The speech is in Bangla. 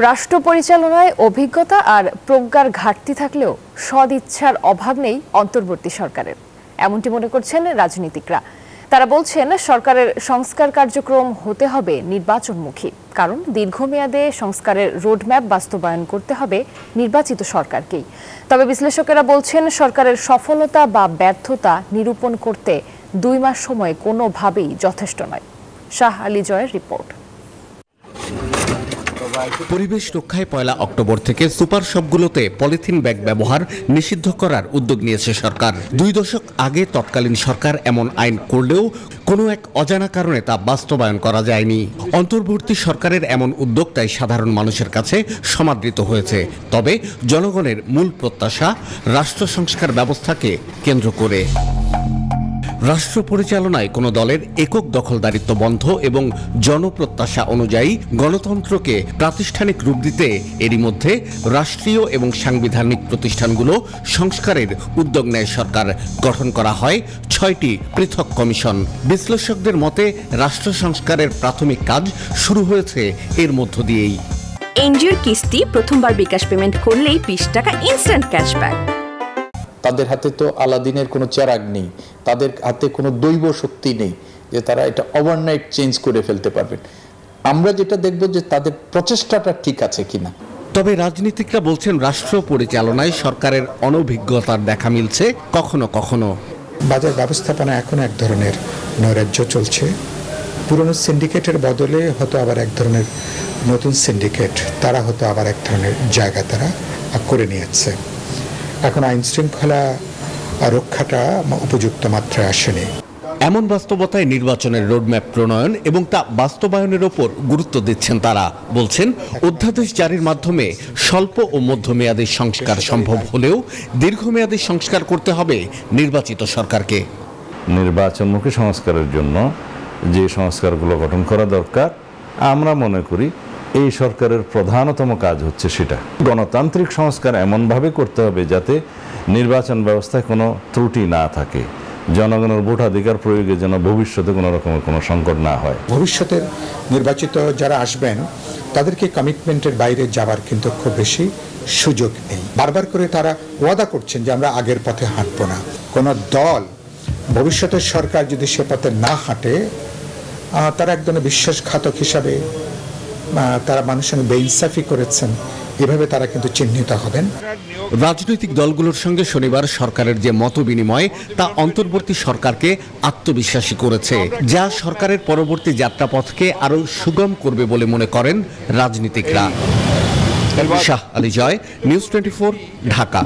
রাষ্ট্র পরিচালনায় অভিজ্ঞতা আর প্রজ্ঞার ঘাটতি থাকলেও সদিচ্ছার অভাব নেই অন্তর্বর্তী সরকারের, এমনটি মনে করছেন রাজনীতিকরা। তারা বলছেন সরকারের সংস্কার কার্যক্রম হতে হবে নির্বাচনমুখী, কারণ দীর্ঘমেয়াদে সংস্কারের রোডম্যাপ বাস্তবায়ন করতে হবে নির্বাচিত সরকারকেই। তবে বিশ্লেষকেরা বলছেন সরকারের সফলতা বা ব্যর্থতা নিরূপণ করতে 2 মাস সময় কোনোভাবেই যথেষ্ট নয়। শাহ আলী জয়ের রিপোর্ট। পরিবেশ রক্ষায় 1 অক্টোবর থেকে সুপার শপগুলোতে পলিথিন ব্যাগ ব্যবহার নিষিদ্ধ করার উদ্যোগ নিয়েছে সরকার। 2 দশক আগে তৎকালীন সরকার এমন আইন করলেও কোনো এক অজানা কারণে তা বাস্তবায়ন করা যায়নি। অন্তর্বর্তী সরকারের এমন উদ্যোগটাই সাধারণ মানুষের কাছে সমাদৃত হয়েছে। তবে জনগণের মূল প্রত্যাশা রাষ্ট্র সংস্কার ব্যবস্থাকে কেন্দ্র করে। রাষ্ট্র পরিচালনায় কোনো দলের একক দখলদারিত্ব বন্ধ এবং জনপ্রত্যাশা অনুযায়ী গণতন্ত্রকে প্রাতিষ্ঠানিক রূপ দিতে এরই মধ্যে রাষ্ট্রীয় এবং সাংবিধানিক প্রতিষ্ঠানগুলো সংস্কারের উদ্যোগ নেয় সরকার। গঠন করা হয় 6টি পৃথক কমিশন। বিশ্লেষকদের মতে রাষ্ট্র সংস্কারের প্রাথমিক কাজ শুরু হয়েছে এর মধ্য দিয়েই। এনজিওর কিস্তি প্রথমবার বিকাশ পেমেন্ট করলেই 20 টাকা ইনস্ট্যান্ট ক্যাশব্যাক। তাদের হাতে তো আলাদিনের কোনো চেরাগ নেই, তাদের হাতে কোনো দৈব শক্তি নেই যে তারা এটা ওভারনাইট চেঞ্জ করে ফেলতে পারবেন। আমরা যেটা দেখব যে তাদের প্রচেষ্টাটা ঠিক আছে কিনা। তবে রাজনীতিকরা বলছেন রাষ্ট্র পরিচালনায় সরকারের অনভিজ্ঞতার দেখা মিলছে কখনো কখনো। বাজার ব্যবস্থাপনা এখন এক ধরনের নৈরাজ্য চলছে। পুরনো সিন্ডিকেটের বদলে হয়তো আবার এক ধরনের নতুন সিন্ডিকেট, তারা হয়তো আবার এক ধরনের জায়গা তারা করে নিয়েছে। এখন আইন শৃঙ্খলা রক্ষাটা উপযুক্ত মাত্রায় আসেনি। এমন বাস্তবতায় নির্বাচনের রোডম্যাপ প্রণয়ন এবং তা বাস্তবায়নের ওপর গুরুত্ব দিচ্ছেন তারা। বলছেন অধ্যাদেশ জারির মাধ্যমে স্বল্প ও মধ্যমেয়াদী সংস্কার সম্ভব হলেও দীর্ঘমেয়াদী সংস্কার করতে হবে নির্বাচিত সরকারকে। নির্বাচনমুখী সংস্কারের জন্য যে সংস্কারগুলো গঠন করা দরকার, আমরা মনে করি এই সরকারের প্রধানতম কাজ হচ্ছে সেটা। গণতান্ত্রিক সংস্কার এমনভাবে করতে হবে যাতে নির্বাচন ব্যবস্থায় কোনো ত্রুটি না থাকে, জনগণের ভোটাধিকার প্রয়োগে যেন ভবিষ্যতে কোনো রকমের কোনো সংকট না হয়। ভবিষ্যতের নির্বাচিত যারা আসবেন তাদেরকে কমিটমেন্টের বাইরে যাবার কিন্তু খুব বেশি সুযোগ নেই। বারবার করে তারা ওয়াদা করছেন যে আমরা আগের পথে হাঁটব না। কোনো দল ভবিষ্যতের সরকার যদি সে পথে না হাঁটে, তারা একদম বিশ্বাসঘাতক হিসাবে তারা মানুষের সঙ্গে বেইনসাফি করেছেন, এভাবে তারা কিন্তু চিহ্নিত হবেন। রাজনৈতিক দলগুলোর সঙ্গে শনিবার সরকারের যে মত বিনিময় তা অন্তর্বর্তী সরকারকে আত্মবিশ্বাসী করেছে, যা সরকারের পরবর্তী যাত্রাপথকে আরো সুগম করবে বলে মনে করেন রাজনীতিকরা। শাহ আলী জয়, নিউজ 24, ঢাকা।